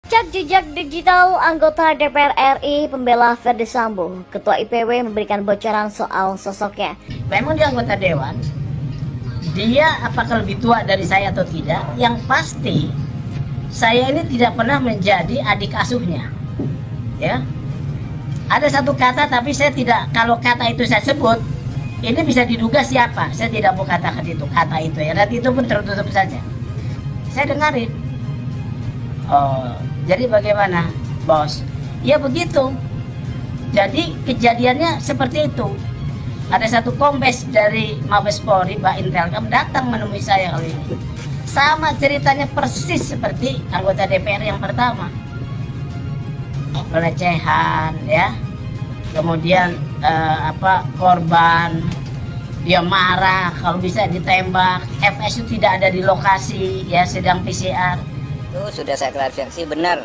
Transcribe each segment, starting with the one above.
Cek jejak digital anggota DPR RI pembela Ferdy Sambo, Ketua IPW memberikan bocoran soal sosoknya. Memang dia anggota dewan, dia apakah lebih tua dari saya atau tidak? Yang pasti saya ini tidak pernah menjadi adik asuhnya, ya. Ada satu kata tapi saya tidak, kalau kata itu saya sebut, ini bisa diduga siapa. Saya tidak mau katakan itu kata itu ya. Dan itu pun tertutup saja. Saya dengarin. Oh, jadi bagaimana, bos? Ya begitu. Jadi kejadiannya seperti itu. Ada satu kombes dari Mabes Polri, Mbak Intelkam, datang menemui saya kali ini. Sama ceritanya persis seperti anggota DPR yang pertama. Pelecehan, ya. Kemudian korban dia marah kalau bisa ditembak. FS itu tidak ada di lokasi, ya, sedang PCR. Itu sudah saya klarifikasi benar,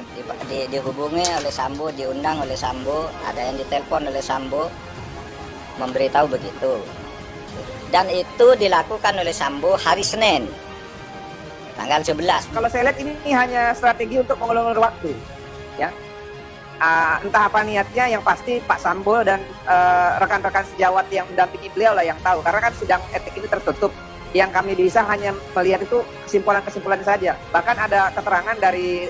dihubungi oleh Sambo, diundang oleh Sambo, ada yang ditelepon oleh Sambo memberitahu begitu, dan itu dilakukan oleh Sambo hari Senin tanggal 11. Kalau saya lihat ini hanya strategi untuk mengulur waktu, ya. Entah apa niatnya, yang pasti Pak Sambo dan rekan-rekan sejawat yang mendampingi beliau lah yang tahu, karena kan sidang etik ini tertutup. Yang kami bisa hanya melihat itu kesimpulan-kesimpulan saja. Bahkan ada keterangan dari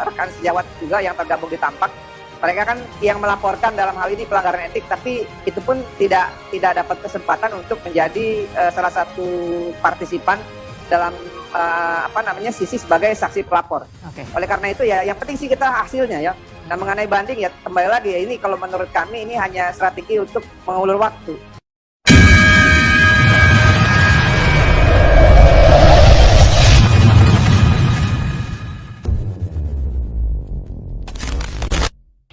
rekan sejawat juga yang tergabung di Tampak. Mereka kan yang melaporkan dalam hal ini pelanggaran etik, tapi itu pun tidak dapat kesempatan untuk menjadi salah satu partisipan dalam sisi sebagai saksi pelapor. Oke. Oleh karena itu ya, yang penting sih kita hasilnya ya. Nah, mengenai banding ya, kembali lagi ya, ini kalau menurut kami ini hanya strategi untuk mengulur waktu.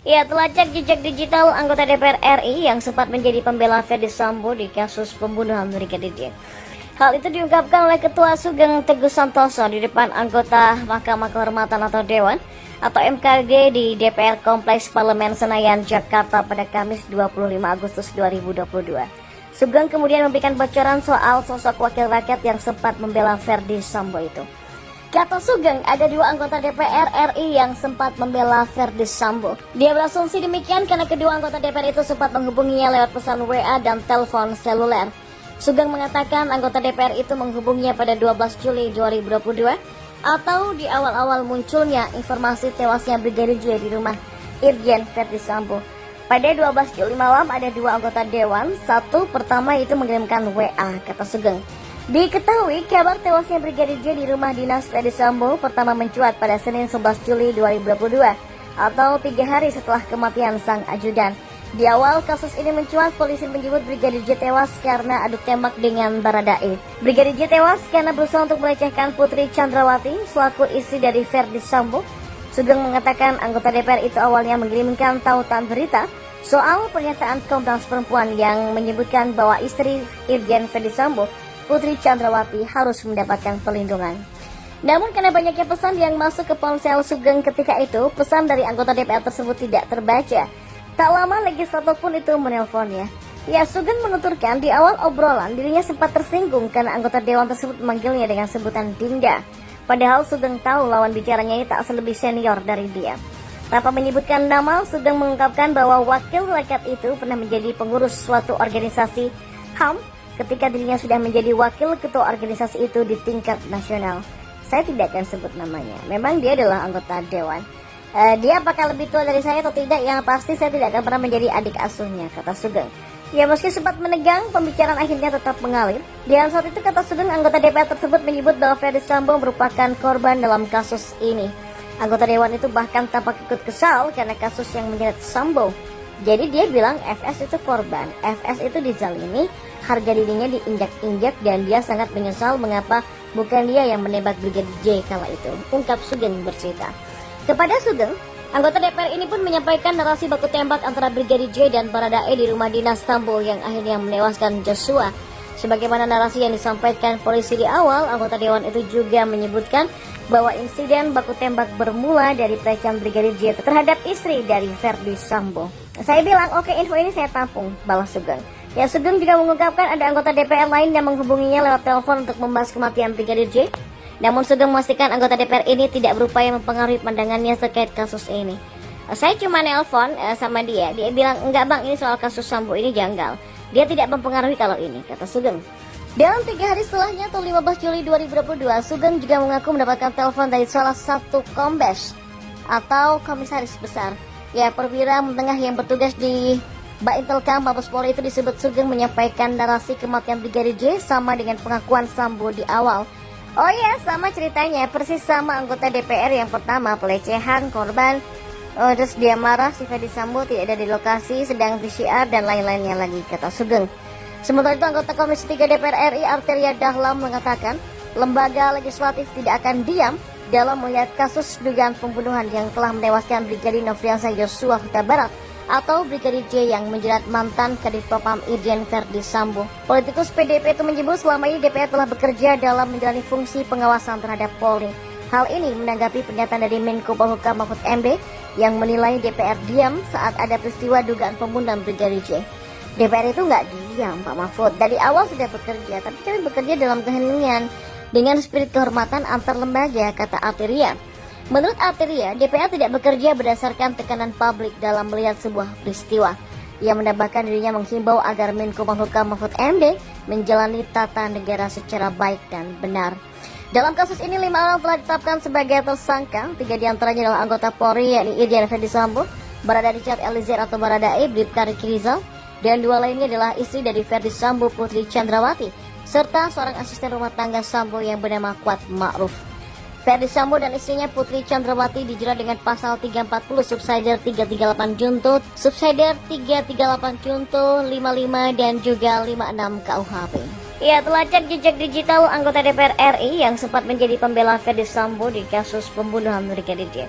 Ya, telah cek jejak digital anggota DPR RI yang sempat menjadi pembela Ferdy Sambo di kasus pembunuhan Brigadir J. Hal itu diungkapkan oleh Ketua Sugeng Teguh Santoso di depan anggota Mahkamah Kehormatan atau Dewan atau MKG di DPR Kompleks Parlemen Senayan, Jakarta pada Kamis 25 Agustus 2022. Sugeng kemudian memberikan bocoran soal sosok wakil rakyat yang sempat membela Ferdy Sambo itu. Kata Sugeng, ada dua anggota DPR RI yang sempat membela Ferdy Sambo. Dia berasumsi demikian karena kedua anggota DPR itu sempat menghubunginya lewat pesan WA dan telepon seluler. Sugeng mengatakan anggota DPR itu menghubunginya pada 12 Juli 2022 atau di awal-awal munculnya informasi tewasnya Brigadir J di rumah Irjen Ferdy Sambo. Pada 12 Juli malam ada dua anggota Dewan, satu pertama itu mengirimkan WA, kata Sugeng. Diketahui kabar tewasnya Brigadir J di rumah dinas Ferdy Sambo pertama mencuat pada Senin 11 Juli 2022 atau 3 hari setelah kematian sang ajudan. Di awal kasus ini mencuat, polisi menyebut Brigadir J tewas karena adu tembak dengan Baradae. Brigadir J tewas karena berusaha untuk melecehkan Putri Chandrawati selaku istri dari Ferdy Sambo. Sugeng mengatakan anggota DPR itu awalnya mengirimkan tautan berita soal pernyataan Komnas Perempuan yang menyebutkan bahwa istri Irjen Ferdy Sambo, Putri Chandrawati, harus mendapatkan perlindungan. Namun karena banyaknya pesan yang masuk ke ponsel Sugeng ketika itu, pesan dari anggota DPR tersebut tidak terbaca. Tak lama legislator pun itu menelponnya. Ya, Sugeng menuturkan di awal obrolan dirinya sempat tersinggung karena anggota dewan tersebut memanggilnya dengan sebutan Dinda. Padahal Sugeng tahu lawan bicaranya ini tak selebih senior dari dia. Tanpa menyebutkan nama, Sugeng mengungkapkan bahwa wakil rakyat itu pernah menjadi pengurus suatu organisasi HAM ketika dirinya sudah menjadi wakil ketua organisasi itu di tingkat nasional. Saya tidak akan sebut namanya. Memang dia adalah anggota dewan. Dia apakah lebih tua dari saya atau tidak, yang pasti saya tidak akan pernah menjadi adik asuhnya, kata Sugeng. Ya, meski sempat menegang, pembicaraan akhirnya tetap mengalir. Dan saat itu, kata Sugeng, anggota DPR tersebut menyebut bahwa Ferdy Sambo merupakan korban dalam kasus ini. Anggota dewan itu bahkan tampak ikut kesal karena kasus yang menyeret Sambo. Jadi dia bilang FS itu korban, FS itu dizalimi, harga dirinya diinjak-injak, dan dia sangat menyesal mengapa bukan dia yang menembak Brigadir J kala itu, ungkap Sugeng bercerita. Kepada Sugeng, anggota DPR ini pun menyampaikan narasi baku tembak antara Brigadir J dan Baradae di rumah dinas Sambo yang akhirnya menewaskan Joshua. Sebagaimana narasi yang disampaikan polisi di awal, anggota dewan itu juga menyebutkan bahwa insiden baku tembak bermula dari pelecehan Brigadir J terhadap istri dari Ferdy Sambo. Saya bilang, oke, info ini saya tampung, balas Sugeng. Ya, Sugeng juga mengungkapkan ada anggota DPR lain yang menghubunginya lewat telepon untuk membahas kematian Brigadir J. Namun Sugeng memastikan anggota DPR ini tidak berupaya mempengaruhi pandangannya terkait kasus ini. Saya cuma nelpon sama dia bilang, enggak bang, ini soal kasus Sambo ini janggal. Dia tidak mempengaruhi kalau ini, kata Sugeng. Dan 3 hari setelahnya atau 15 Juli 2022, Sugeng juga mengaku mendapatkan telepon dari salah satu kombes atau komisaris besar, ya perwira menengah yang bertugas di Baintelkam Mabes Polri. Itu disebut Sugeng menyampaikan narasi kematian Brigadir J sama dengan pengakuan Sambo di awal. Oh iya, sama ceritanya, persis sama anggota DPR yang pertama, pelecehan, korban, terus dia marah si Ferdi Sambo tidak ada di lokasi, sedang PCR dan lain-lainnya lagi, kata Sugeng. Sementara itu anggota Komisi 3 DPR RI Arteria Dahlan mengatakan lembaga legislatif tidak akan diam dalam melihat kasus dugaan pembunuhan yang telah menewaskan Brigadir Nofriansah Yosua Huta Barat atau Brigadir J yang menjerat mantan Kadif Propam Irjen Ferdi Sambo. Politikus PDP itu menyebut selama ini DPR telah bekerja dalam menjalani fungsi pengawasan terhadap Polri. Hal ini menanggapi pernyataan dari Menko Polhukam Mahfud MD yang menilai DPR diam saat ada peristiwa dugaan pembunuhan Brigadir J. DPR itu nggak diam, Pak Mahfud. Dari awal sudah bekerja, tapi kami bekerja dalam keheningan dengan spirit kehormatan antar lembaga, kata Arteria. Menurut Arteria, DPR tidak bekerja berdasarkan tekanan publik dalam melihat sebuah peristiwa. Ia menambahkan dirinya menghimbau agar Menko Polhukam Mahfud MD menjalani tata negara secara baik dan benar. Dalam kasus ini 5 orang telah ditetapkan sebagai tersangka. 3 diantaranya adalah anggota Polri, yakni Irjen Ferdi Sambo, Barada Richard Eliezer atau Baradae, Bribka Riki Rizal, dan 2 lainnya adalah istri dari Ferdi Sambo, Putri Chandrawati, serta seorang asisten rumah tangga Sambo yang bernama Kuat Ma'ruf. Ferdi Sambo dan istrinya Putri Chandrawati dijerat dengan pasal 340 subsidiar 338 junto, subsidiar 338 junto, 55 dan juga 56 KUHP. Ya, telacak jejak digital anggota DPR RI yang sempat menjadi pembela Ferdi Sambo di kasus pembunuhan Brigadir J.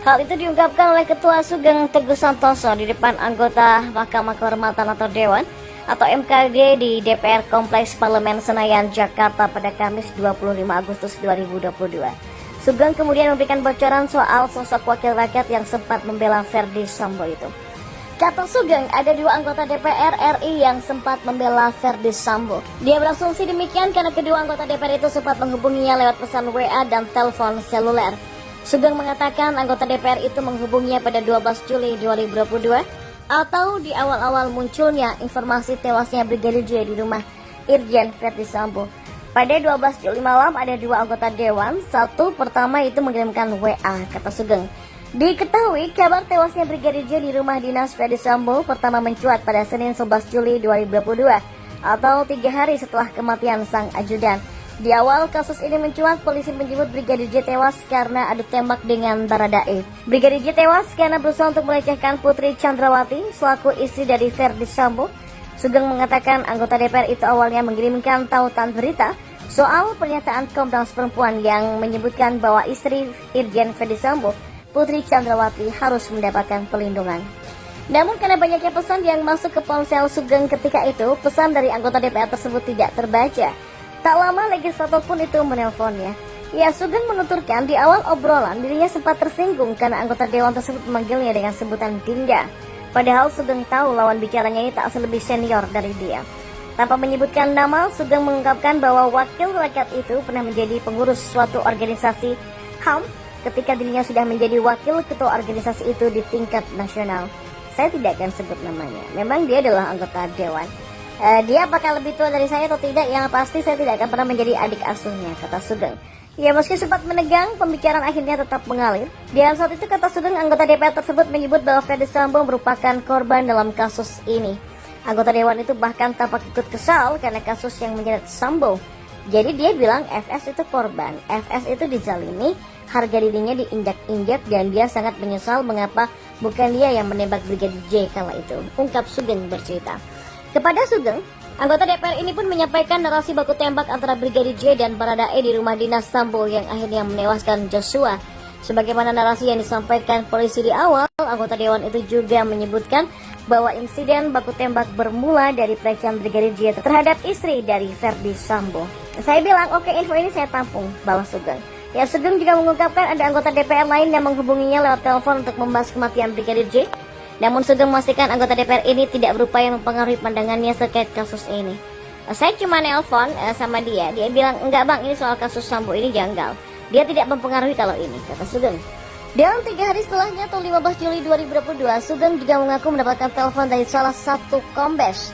Hal itu diungkapkan oleh Ketua Sugeng Teguh Santoso di depan anggota Mahkamah Kehormatan atau Dewan atau MKD di DPR Kompleks Parlemen Senayan, Jakarta pada Kamis 25 Agustus 2022. Sugeng kemudian memberikan bocoran soal sosok wakil rakyat yang sempat membela Ferdi Sambo itu. Kata Sugeng, ada 2 anggota DPR RI yang sempat membela Ferdi Sambo. Dia berasumsi demikian karena kedua anggota DPR itu sempat menghubunginya lewat pesan WA dan telepon seluler. Sugeng mengatakan anggota DPR itu menghubunginya pada 12 Juli 2022 atau di awal-awal munculnya informasi tewasnya Brigadir J di rumah Irjen Ferdi Sambo. Pada 12 Juli malam ada 2 anggota Dewan, satu pertama itu mengirimkan WA, kata Sugeng. Diketahui kabar tewasnya Brigadir J di rumah dinas Ferdi Sambo pertama mencuat pada Senin 11 Juli 2022 atau 3 hari setelah kematian sang ajudan. Di awal kasus ini mencuat, polisi menyebut Brigadir J tewas karena adu tembak dengan Baradae. Brigadir J tewas karena berusaha untuk melecehkan Putri Chandrawati selaku istri dari Ferdi Sambo. Sugeng mengatakan anggota DPR itu awalnya mengirimkan tautan berita soal pernyataan Komnas Perempuan yang menyebutkan bahwa istri Irjen Ferdi Sambo, Putri Chandrawati, harus mendapatkan perlindungan. Namun karena banyaknya pesan yang masuk ke ponsel Sugeng ketika itu, pesan dari anggota DPR tersebut tidak terbaca. Tak lama legislator pun itu menelponnya. Ya, Sugeng menuturkan di awal obrolan dirinya sempat tersinggung karena anggota dewan tersebut memanggilnya dengan sebutan Dinda. Padahal Sugeng tahu lawan bicaranya ini tak selebih senior dari dia. Tanpa menyebutkan nama, Sugeng mengungkapkan bahwa wakil rakyat itu pernah menjadi pengurus suatu organisasi HAM ketika dirinya sudah menjadi wakil ketua organisasi itu di tingkat nasional. Saya tidak akan sebut namanya. Memang dia adalah anggota dewan. Dia apakah lebih tua dari saya atau tidak, yang pasti saya tidak akan pernah menjadi adik asuhnya, kata Sugeng. Ya, meski sempat menegang, pembicaraan akhirnya tetap mengalir. Dan saat itu, kata Sugeng, anggota DPR tersebut menyebut bahwa Ferdi Sambo merupakan korban dalam kasus ini. Anggota dewan itu bahkan tampak ikut kesal karena kasus yang menyeret Sambo. Jadi dia bilang FS itu korban, FS itu dizalimi, harga dirinya diinjak-injak, dan dia sangat menyesal mengapa bukan dia yang menembak Brigadir J kala itu, ungkap Sugeng bercerita. Kepada Sugeng, anggota DPR ini pun menyampaikan narasi baku tembak antara Brigadir J dan Baradae di rumah dinas Sambo yang akhirnya menewaskan Joshua. Sebagaimana narasi yang disampaikan polisi di awal, anggota dewan itu juga menyebutkan bahwa insiden baku tembak bermula dari pelecehan Brigadir J terhadap istri dari Ferdi Sambo. Saya bilang, oke, info ini saya tampung, balas Sugeng. Ya, Sugeng juga mengungkapkan ada anggota DPR lain yang menghubunginya lewat telepon untuk membahas kematian Brigadir J. Namun Sugeng memastikan anggota DPR ini tidak berupaya mempengaruhi pandangannya terkait kasus ini. Saya cuma nelpon sama dia bilang, enggak bang, ini soal kasus Sambo ini janggal. Dia tidak mempengaruhi kalau ini, kata Sugeng. Dan 3 hari setelahnya, atau 15 Juli 2022, Sugeng juga mengaku mendapatkan telepon dari salah satu kombes